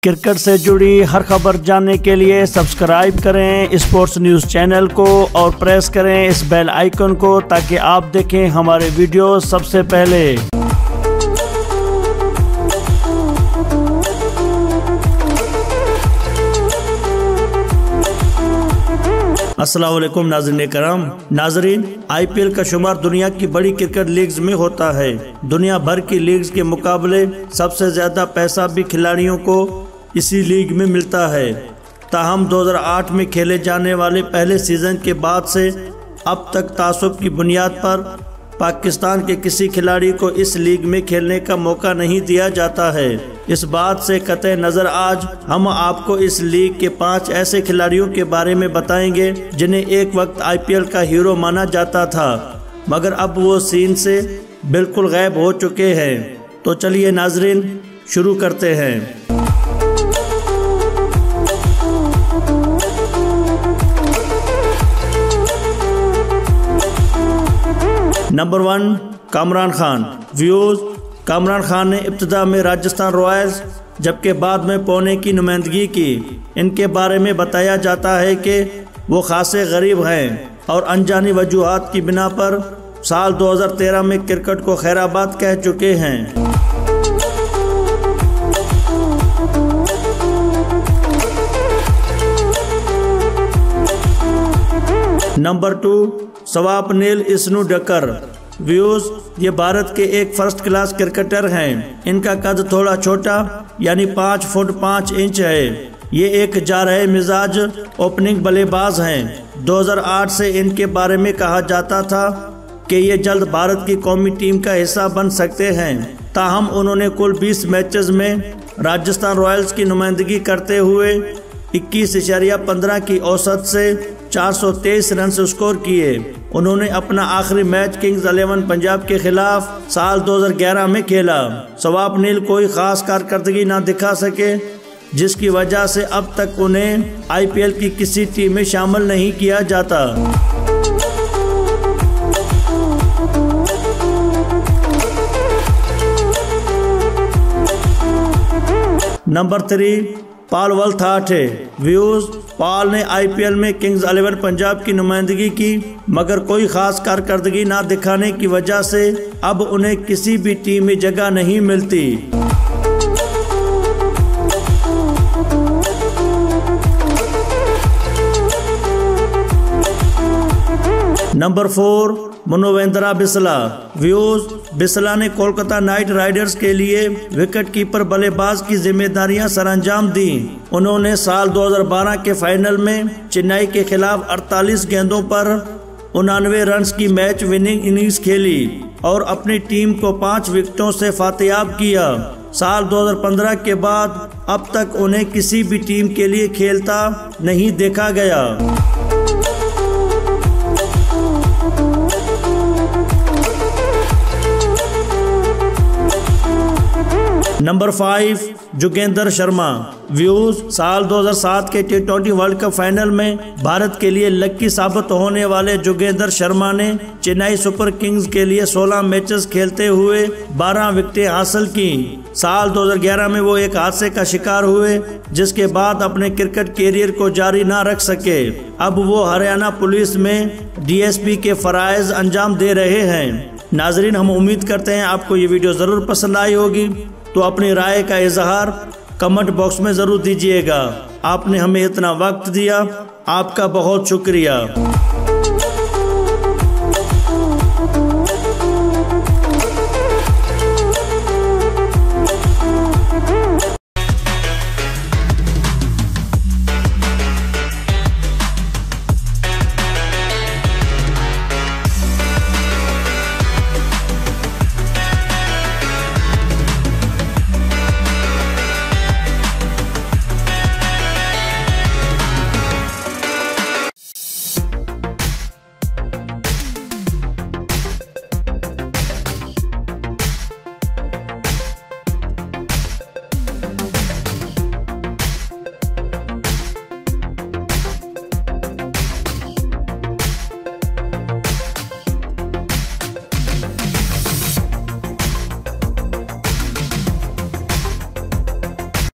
Cricket से जुड़ी हर खबर जानने के लिए सब्सक्राइब करें स्पोर्ट्स न्यूज़ चैनल को और प्रेस करें इस बेल आइकन को ताकि आप देखें हमारे वीडियो सबसे पहले। अस्सलाम वालेकुम नाज़रीन कराम। नाजरीन, आईपीएल का शुमार दुनिया की बड़ी क्रिकेट लीग्स में होता है। दुनिया भर की लीग्स के मुकाबले सबसे ज्यादा पैसा भी खिलाड़ियों को इसी लीग में मिलता है। ताहम 2008 में खेले जाने वाले पहले सीजन के बाद से अब तक तासुब की बुनियाद पर पाकिस्तान के किसी खिलाड़ी को इस लीग में खेलने का मौका नहीं दिया जाता है। इस बात से कतई नज़र आज हम आपको इस लीग के 5 ऐसे खिलाड़ियों के बारे में बताएंगे जिन्हें एक वक्त आईपीएल का हीरो माना जाता था, मगर अब वो सीन से बिल्कुल गायब हो चुके हैं। तो चलिए नाजरीन शुरू करते हैं। नंबर 1, कामरान खान। व्यूज, कामरान खान ने इब्तिदा में राजस्थान रॉयल्स जबकि बाद में पुणे की नुमाइंदगी की। इनके बारे में बताया जाता है कि वो खासे गरीब हैं और अनजानी वजूहात की बिना पर साल 2013 में क्रिकेट को खैराबाद कह चुके हैं। नंबर 2, सवापनील इस्नूडकर। व्यूज, ये भारत के एक फर्स्ट क्लास क्रिकेटर हैं। इनका कद थोड़ा छोटा यानी 5 फुट 5 इंच है। ये एक जारहे मिजाज ओपनिंग बल्लेबाज हैं। 2008 से इनके बारे में कहा जाता था कि ये जल्द भारत की कौमी टीम का हिस्सा बन सकते हैं। ताहम उन्होंने कुल 20 मैचेस में राजस्थान रॉयल्स की नुमाइंदगी करते हुए 21.15 की औसत से 423 रन स्कोर किए। उन्होंने अपना आखिरी मैच किंग्स 11 पंजाब के खिलाफ साल 2011 में खेला। सवापनील कोई खास कारकर्दगी ना दिखा सके, जिसकी वजह से अब तक उन्हें आईपीएल की किसी टीम में शामिल नहीं किया जाता। नंबर 3, पॉल वोल्थाटे। व्यूज, पॉल ने आईपीएल में किंग्स 11 पंजाब की नुमाइंदगी की, मगर कोई खास कारकर्दगी ना दिखाने की वजह से अब उन्हें किसी भी टीम में जगह नहीं मिलती। नंबर 4, मनोवेंद्रा बिसला। व्यूज, बिसला ने कोलकाता नाइट राइडर्स के लिए विकेट कीपर बल्लेबाज की जिम्मेदारियां सरअंजाम दी। उन्होंने साल 2012 के फाइनल में चेन्नई के खिलाफ 48 गेंदों पर 89 रन की मैच विनिंग इनिंग्स खेली और अपनी टीम को 5 विकेटों से फातेयाब किया। साल 2015 के बाद अब तक उन्हें किसी भी टीम के लिए खेलता नहीं देखा गया। नंबर 5, जोगेंद्र शर्मा। व्यूज, साल 2007 के T20 वर्ल्ड कप फाइनल में भारत के लिए लकी साबित होने वाले जोगेंद्र शर्मा ने चेन्नई सुपर किंग्स के लिए 16 मैचेस खेलते हुए 12 विकेटें हासिल की। साल 2011 में वो एक हादसे का शिकार हुए, जिसके बाद अपने क्रिकेट कैरियर को जारी ना रख सके। अब वो हरियाणा पुलिस में DSP के फराइज अंजाम दे रहे हैं। नाजरीन, हम उम्मीद करते हैं आपको ये वीडियो जरूर पसंद आई होगी, तो अपनी राय का इजहार कमेंट बॉक्स में जरूर दीजिएगा। आपने हमें इतना वक्त दिया, आपका बहुत शुक्रिया।